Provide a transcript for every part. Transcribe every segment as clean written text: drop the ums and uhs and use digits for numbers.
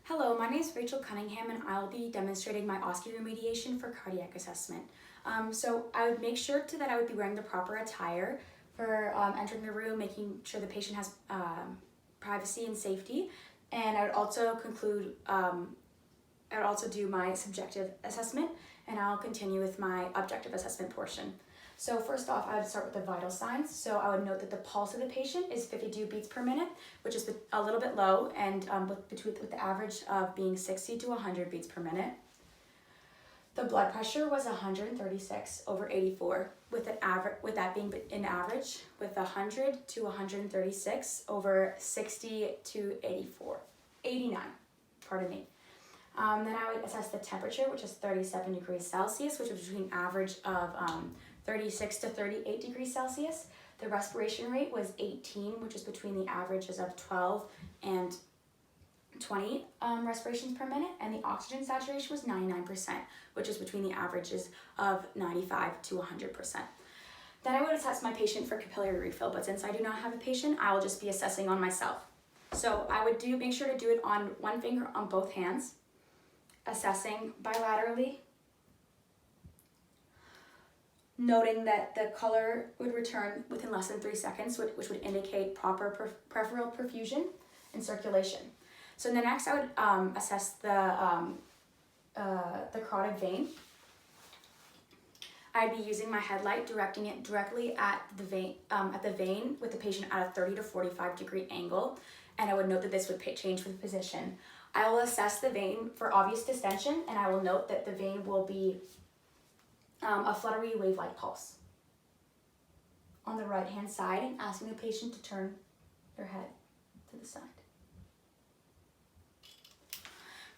Hello, my name is Rachel Cunningham and I'll be demonstrating my OSCE remediation for cardiac assessment. So I would make sure that I would be wearing the proper attire for entering the room, making sure the patient has privacy and safety. And I would also do my subjective assessment, and I'll continue with my objective assessment portion. So first off, I would start with the vital signs. So I would note that the pulse of the patient is 52 beats per minute, which is a little bit low, and with the average of being 60 to 100 beats per minute. The blood pressure was 136/84, with that being an average with 100 to 136 over 60 to 89. Pardon me. Then I would assess the temperature, which is 37 degrees Celsius, which is between average of 36 to 38 degrees Celsius. The respiration rate was 18, which is between the averages of 12 and 20 respirations per minute, and the oxygen saturation was 99%, which is between the averages of 95 to 100%. Then I would assess my patient for capillary refill, but since I do not have a patient, I will just be assessing on myself. So I would make sure to do it on one finger on both hands, assessing bilaterally, noting that the color would return within less than 3 seconds, which would indicate proper peripheral perfusion and circulation. So next I would assess the carotid vein. I'd be using my headlight, directing it directly at the vein with the patient at a 30 to 45 degree angle, and I would note that this would change with position. I will assess the vein for obvious distension, and I will note that the vein will be a fluttery wave-like pulse on the right-hand side, and asking the patient to turn their head to the side.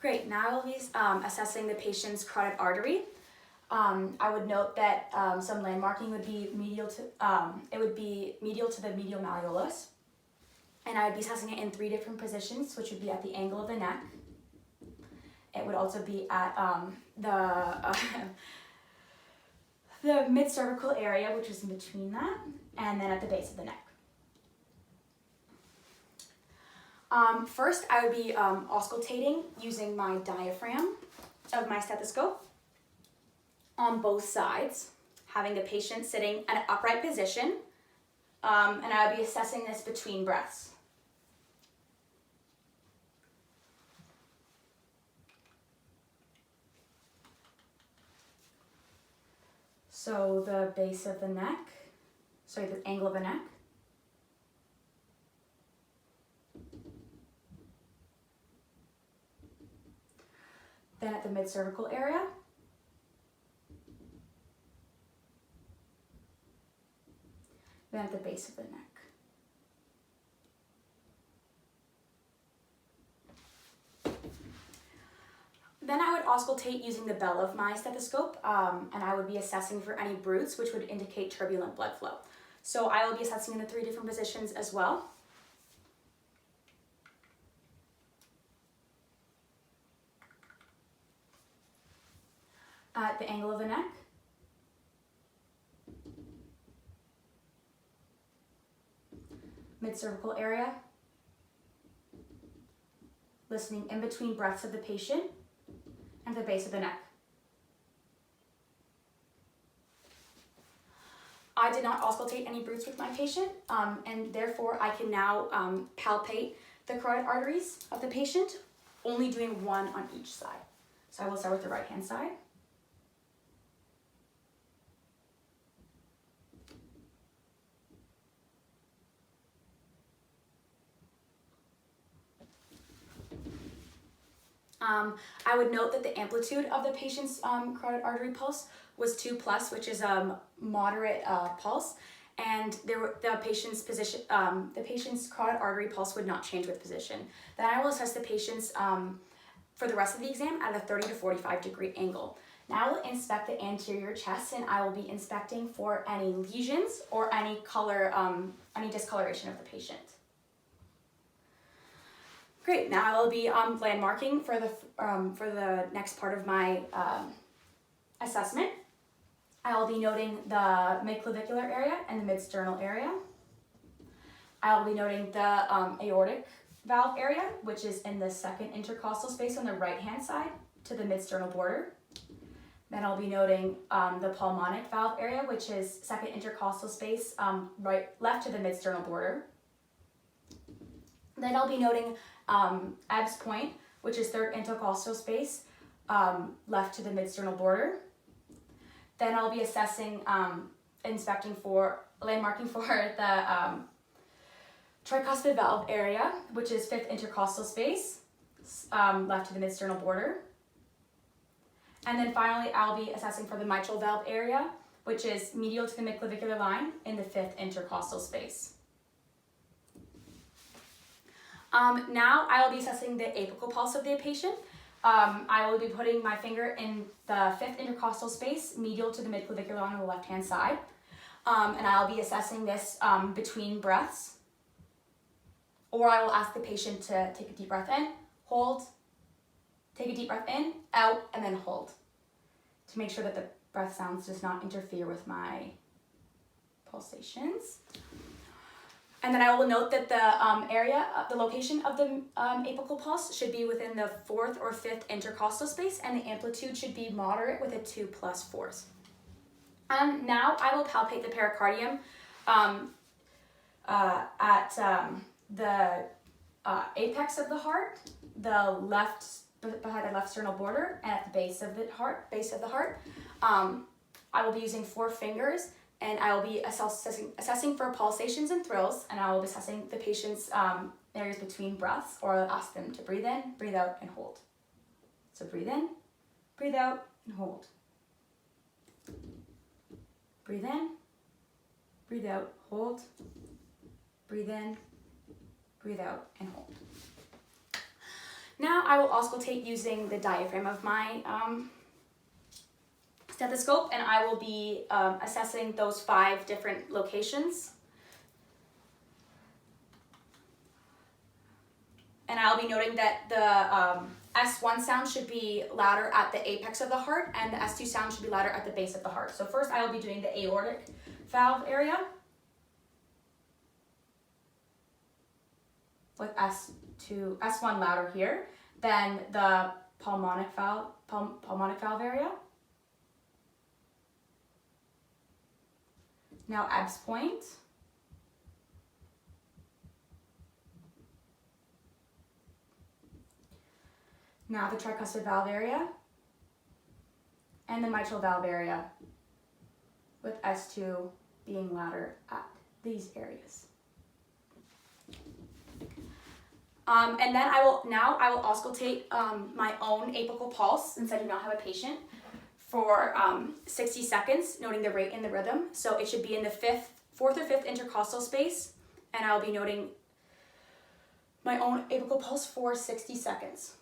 Great, now I will be assessing the patient's carotid artery. I would note that some landmarking would be medial to the medial malleolus, and I would be assessing it in 3 different positions, which would be at the angle of the neck. It would also be at the mid-cervical area, which is in between that, and then at the base of the neck. First, I would be auscultating using my diaphragm of my stethoscope on both sides, having the patient sitting in an upright position, and I would be assessing this between breaths. So the base of the neck, the angle of the neck. Then at the mid-cervical area. Then at the base of the neck. Then I would auscultate using the bell of my stethoscope, and I would be assessing for any bruits, which would indicate turbulent blood flow. So I will be assessing in the 3 different positions as well. At the angle of the neck. Mid-cervical area. Listening in between breaths of the patient. And the base of the neck. I did not auscultate any bruits with my patient, and therefore I can now palpate the carotid arteries of the patient, only doing one on each side. So I will start with the right-hand side. I would note that the amplitude of the patient's carotid artery pulse was 2+, which is a moderate pulse, and the patient's carotid artery pulse would not change with position. Then I will assess the patient's for the rest of the exam at a 30 to 45 degree angle. Now I will inspect the anterior chest, and I will be inspecting for any lesions or any discoloration of the patient. Great, now I will be landmarking for the next part of my assessment. I will be noting the midclavicular area and the midsternal area. I will be noting the valve area, which is in the second intercostal space on the right-hand side to the midsternal border. Then I'll be noting the pulmonic valve area, which is second intercostal space left to the midsternal border. Then I'll be noting Ebb's point, which is third intercostal space left to the midsternal border. Then I'll be assessing, inspecting for, landmarking for the tricuspid valve area, which is fifth intercostal space left to the midsternal border. And then finally, I'll be assessing for the mitral valve area, which is medial to the midclavicular line in the fifth intercostal space. Now I will be assessing the apical pulse of the patient. I will be putting my finger in the fifth intercostal space, medial to the midclavicular line on the left-hand side. And I'll be assessing this between breaths. Or I will ask the patient to take a deep breath in, hold, take a deep breath in, out, and then hold, to make sure that the breath sounds does not interfere with my pulsations. And then I will note that the location of the apical pulse should be within the fourth or fifth intercostal space, and the amplitude should be moderate with a 2+4. Now I will palpate the pericardium at the apex of the heart, behind the left sternal border, and at the base of the heart. I will be using 4 fingers, and I will be assessing for pulsations and thrills, and I will be assessing the patient's areas between breaths, or I'll ask them to breathe in, breathe out, and hold. So breathe in, breathe out, and hold. Breathe in, breathe out, hold. Breathe in, breathe out, and hold. Now I will auscultate using the diaphragm of my stethoscope, and I will be assessing those 5 different locations. And I'll be noting that the S1 sound should be louder at the apex of the heart, and the S2 sound should be louder at the base of the heart. So first I will be doing the aortic valve area with S1 louder here, then the pulmonic valve area. Now Ebb's point. Now the tricuspid valve area, and the mitral valve area, with S2 being louder at these areas. And then I will auscultate my own apical pulse, since I do not have a patient, for 60 seconds, noting the rate and the rhythm. So it should be in the fourth or fifth intercostal space, and I'll be noting my own apical pulse for 60 seconds.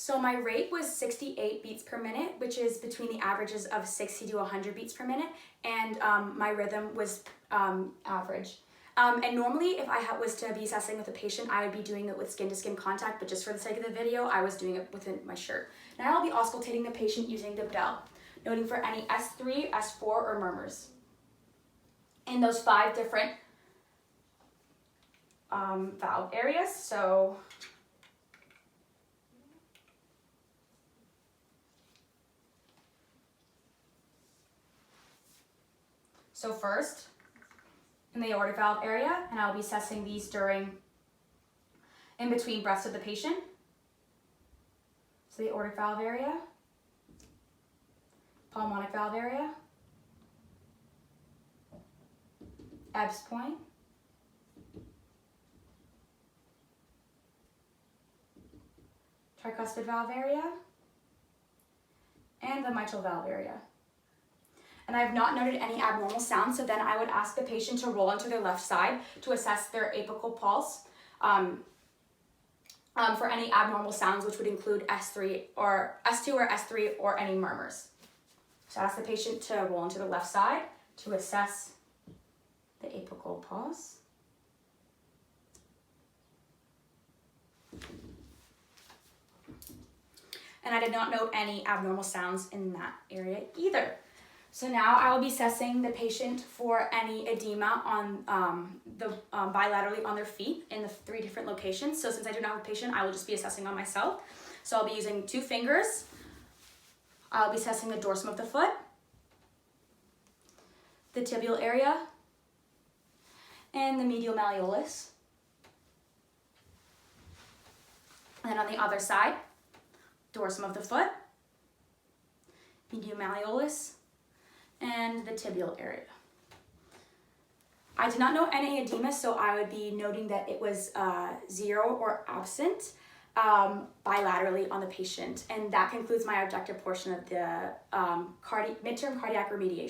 So my rate was 68 beats per minute, which is between the averages of 60 to 100 beats per minute, and my rhythm was average. And normally, if I was to be assessing with a patient, I would be doing it with skin-to-skin contact, but just for the sake of the video, I was doing it within my shirt. Now I'll be auscultating the patient using the bell, noting for any S3, S4, or murmurs in those 5 different valve areas. So first, in the aortic valve area, and I'll be assessing these in between breaths of the patient. So the aortic valve area, pulmonic valve area, Ebb's point, tricuspid valve area, and the mitral valve area. and I have not noted any abnormal sounds, so then I would ask the patient to roll onto their left side to assess their apical pulse for any abnormal sounds, which would include S2 or S3 or any murmurs. So ask the patient to roll onto the left side to assess the apical pulse. And I did not note any abnormal sounds in that area either. So now I will be assessing the patient for any edema on bilaterally on their feet in the 3 different locations. So since I do not have a patient, I will just be assessing on myself. So I'll be using 2 fingers. I'll be assessing the dorsum of the foot, the tibial area, and the medial malleolus. And then on the other side, dorsum of the foot, medial malleolus, and the tibial area. I did not note any edema, so I would be noting that it was 0 or absent bilaterally on the patient. And that concludes my objective portion of the midterm cardiac remediation.